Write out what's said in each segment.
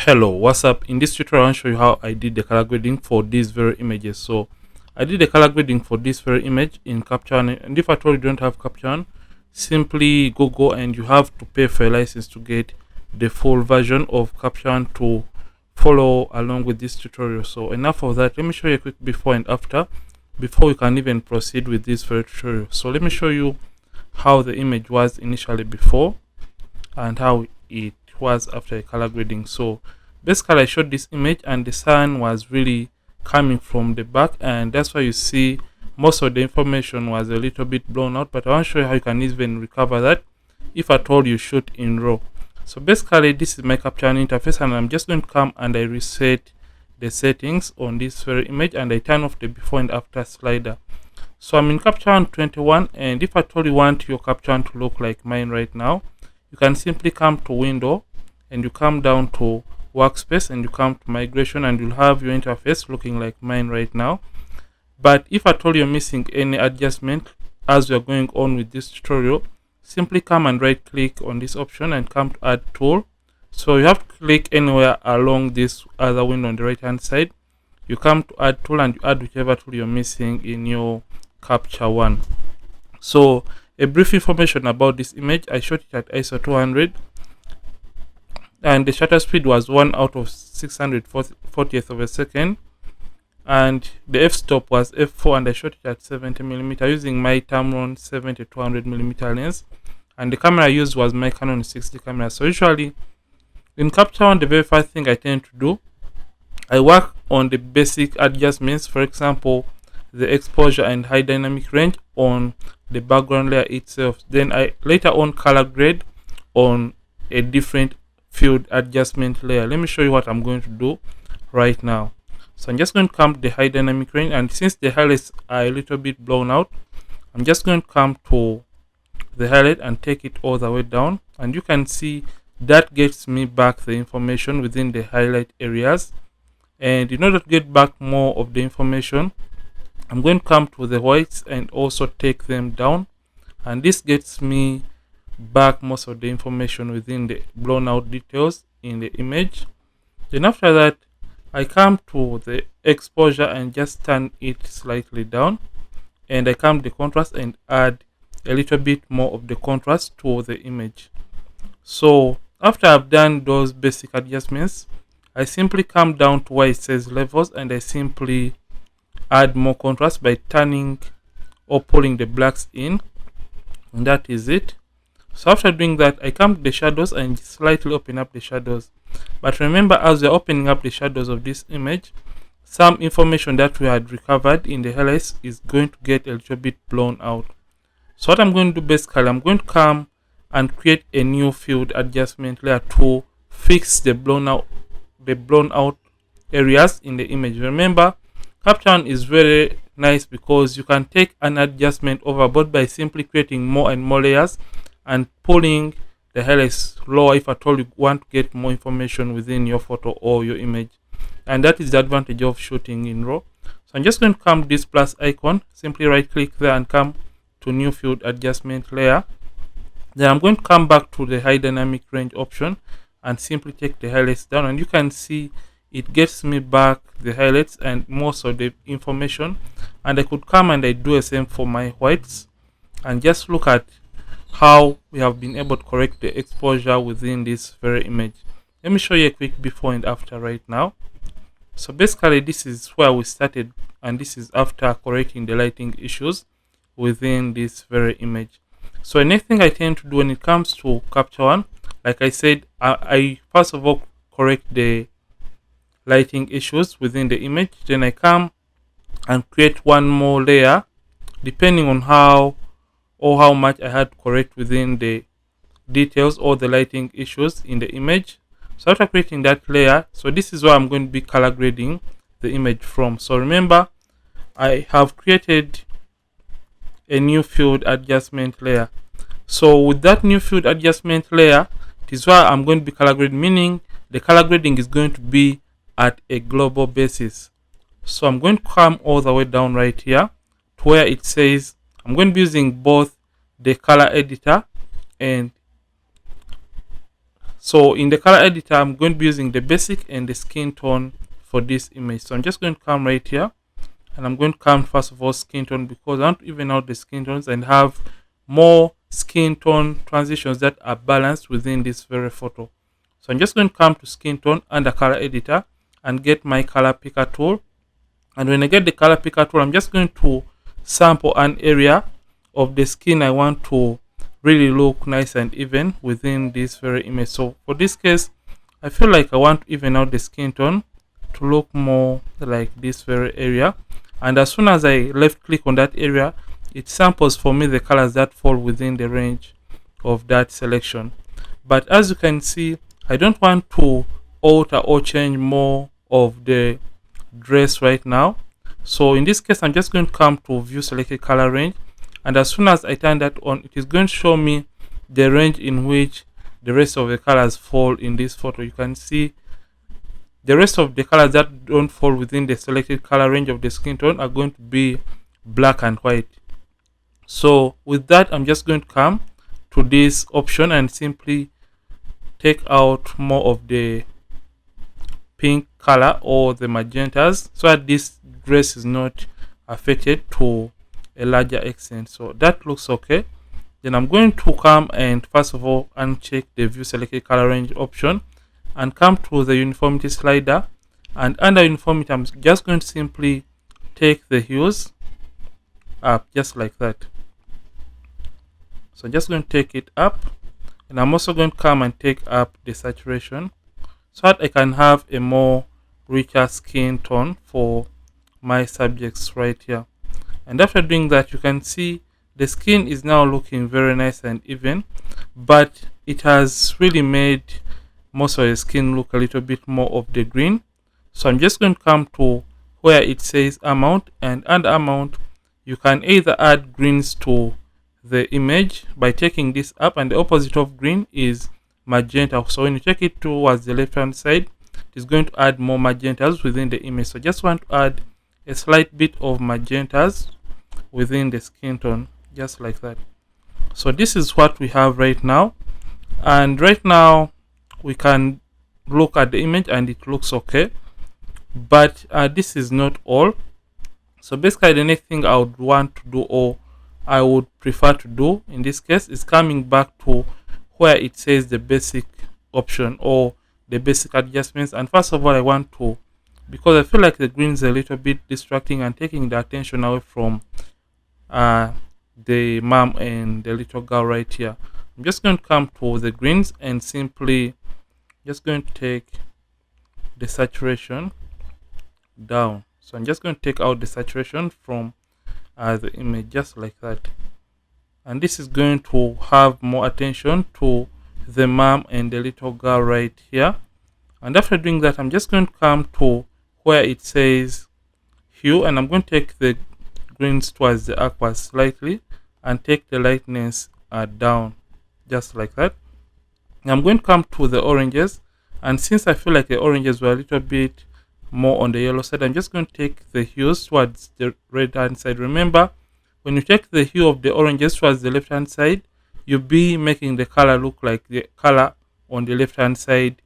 Hello, what's up? In this tutorial, I'll show you how I did the color grading for these very images. So I did the color grading for this very image in Capture One, and if at all you don't have Capture One, simply go and you have to pay for a license to get the full version of Capture One to follow along with this tutorial. So enough of that. Let me show you a quick before and after before we can even proceed with this very tutorial. So let me show you how the image was initially before and how it was after a color grading. So basically I showed this image and the sun was really coming from the back, and that's why you see most of the information was a little bit blown out, but I want to show you how you can even recover that if at all you shoot in RAW. So basically this is my Capture One interface, and I'm just going to come and I reset the settings on this very image and I turn off the before and after slider. So I'm in Capture One 21, and if at all you want your Capture One to look like mine right now, you can simply come to window and you come down to workspace and you come to migration, and you'll have your interface looking like mine right now. But if at all you're missing any adjustment as we are going on with this tutorial, simply come and right click on this option and come to add tool. So you have to click anywhere along this other window on the right hand side. You come to add tool and you add whichever tool you're missing in your Capture One. So a brief information about this image: I shot it at ISO 200 and the shutter speed was 1 out of 640th of a second, and the f-stop was f4, and I shot it at 70mm using my Tamron 70-200mm lens, and the camera I used was my Canon 60 camera. So usually in Capture One, the very first thing I tend to do, I work on the basic adjustments, for example the exposure and high dynamic range on the background layer itself. Then I later on color grade on a different field adjustment layer. Let me show you what I'm going to do right now. So I'm just going to come to the high dynamic range, and since the highlights are a little bit blown out, I'm just going to come to the highlight and take it all the way down, and you can see that gets me back the information within the highlight areas. And in order to get back more of the information, I'm going to come to the whites and also take them down, and this gets me back most of the information within the blown out details in the image. Then after that, I come to the exposure and just turn it slightly down, and I come to the contrast and add a little bit more of the contrast to the image. So after I've done those basic adjustments, I simply come down to where it says levels and I simply add more contrast by turning or pulling the blacks in, and that is it. So after doing that, I come to the shadows and slightly open up the shadows. But remember, as we're opening up the shadows of this image, some information that we had recovered in the highlights is going to get a little bit blown out. So what I'm going to do basically, I'm going to come and create a new field adjustment layer to fix the blown out areas in the image. Remember, Capture One is very nice because you can take an adjustment overboard by simply creating more and more layers and pulling the highlights lower if at all you want to get more information within your photo or your image. And that is the advantage of shooting in RAW. So I'm just going to come to this plus icon, simply right click there and come to new field adjustment layer. Then I'm going to come back to the high dynamic range option and simply take the highlights down, and you can see it gets me back the highlights and most of the information. And I could come and I do the same for my whites, and just look at how we have been able to correct the exposure within this very image. Let me show you a quick before and after right now. So basically this is where we started, and this is after correcting the lighting issues within this very image. So the next thing I tend to do when it comes to Capture One, like I said, I first of all correct the lighting issues within the image. Then I come and create one more layer depending on how much I had to correct within the details or the lighting issues in the image. So after creating that layer, so this is where I'm going to be color grading the image from. So remember, I have created a new field adjustment layer. So with that new field adjustment layer, it is where I'm going to be color grading, meaning the color grading is going to be at a global basis. So I'm going to come all the way down right here to where it says I'm going to be using both the color editor and So in the color editor, I'm going to be using the basic and the skin tone for this image. So I'm just going to come right here, and I'm going to come first of all skin tone, because I want to even out the skin tones and have more skin tone transitions that are balanced within this very photo. So I'm just going to come to skin tone under color editor and get my color picker tool. And when I get the color picker tool, I'm just going to sample an area of the skin I want to really look nice and even within this very image. So for this case, I feel like I want to even out the skin tone to look more like this very area. And as soon as I left click on that area, it samples for me the colors that fall within the range of that selection. But as you can see, I don't want to alter or change more of the dress right now. So in this case, I'm just going to come to view selected color range, and as soon as I turn that on, it is going to show me the range in which the rest of the colors fall in this photo. You can see the rest of the colors that don't fall within the selected color range of the skin tone are going to be black and white. So with that, I'm just going to come to this option and simply take out more of the pink color or the magentas, so that this dress is not affected to a larger extent. So that looks okay. Then I'm going to come and first of all uncheck the view selected color range option and come to the uniformity slider, and under uniformity I'm just going to simply take the hues up just like that. So I'm just going to take it up, and I'm also going to come and take up the saturation so that I can have a more richer skin tone for my subjects right here. And after doing that, you can see the skin is now looking very nice and even, but it has really made most of the skin look a little bit more of the green. So I'm just going to come to where it says amount, and under amount you can either add greens to the image by taking this up, and the opposite of green is magenta. So when you take it towards the left hand side, it is going to add more magentas within the image. So just want to add a slight bit of magentas within the skin tone just like that. So this is what we have right now, and right now we can look at the image and it looks okay, but this is not all. So basically the next thing I would want to do, or I would prefer to do in this case, is coming back to where it says the basic option or the basic adjustments. And first of all, I want to, because I feel like the green is a little bit distracting and taking the attention away from the mom and the little girl right here, I'm just going to come to the greens and simply just going to take the saturation down. So I'm just going to take out the saturation from the image just like that, and this is going to have more attention to the mom and the little girl right here. And after doing that, I'm just going to come to where it says hue, and I'm going to take the greens towards the aqua slightly and take the lightness down just like that. And I'm going to come to the oranges, and since I feel like the oranges were a little bit more on the yellow side, I'm just going to take the hues towards the red hand side. Remember, when you take the hue of the oranges towards the left hand side, you'll be making the color look like the color on the left hand side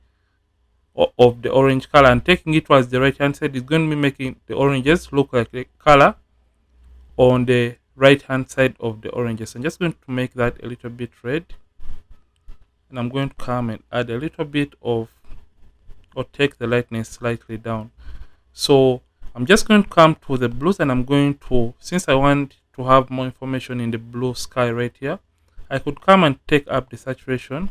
of the orange color, and taking it towards the right hand side is going to be making the oranges look like the color on the right hand side of the oranges. I'm just going to make that a little bit red, and I'm going to come and add a little bit of, or take the lightness slightly down. So I'm just going to come to the blues, and I'm going to, since I want to have more information in the blue sky right here, I could come and take up the saturation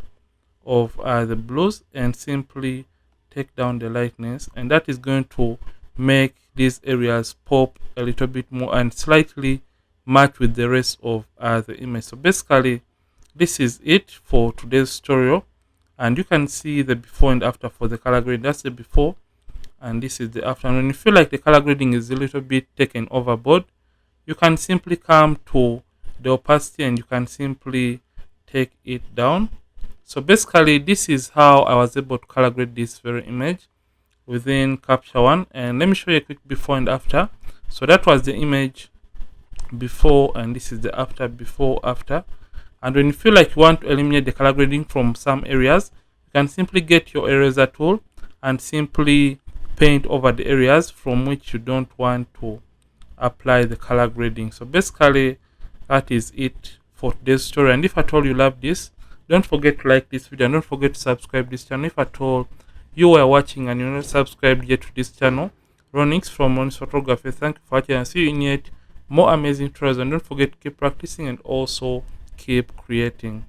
of the blues and simply take down the lightness, and that is going to make these areas pop a little bit more and slightly match with the rest of the image. So basically this is it for today's tutorial, and you can see the before and after for the color grading. That's the before, and this is the after. And when you feel like the color grading is a little bit taken overboard, you can simply come to the opacity and you can simply take it down. So basically this is how I was able to color grade this very image within Capture One. And let me show you a quick before and after. So that was the image before, and this is the after, before, after. And when you feel like you want to eliminate the color grading from some areas, you can simply get your eraser tool and simply paint over the areas from which you don't want to apply the color grading. So basically that is it for today's tutorial. And if at all you love this, don't forget to like this video and don't forget to subscribe this channel. If at all you were watching and you're not subscribed yet to this channel, Ronix from Ronix Photography, thank you for watching and see you in yet more amazing tutorials. And don't forget to keep practicing and also keep creating.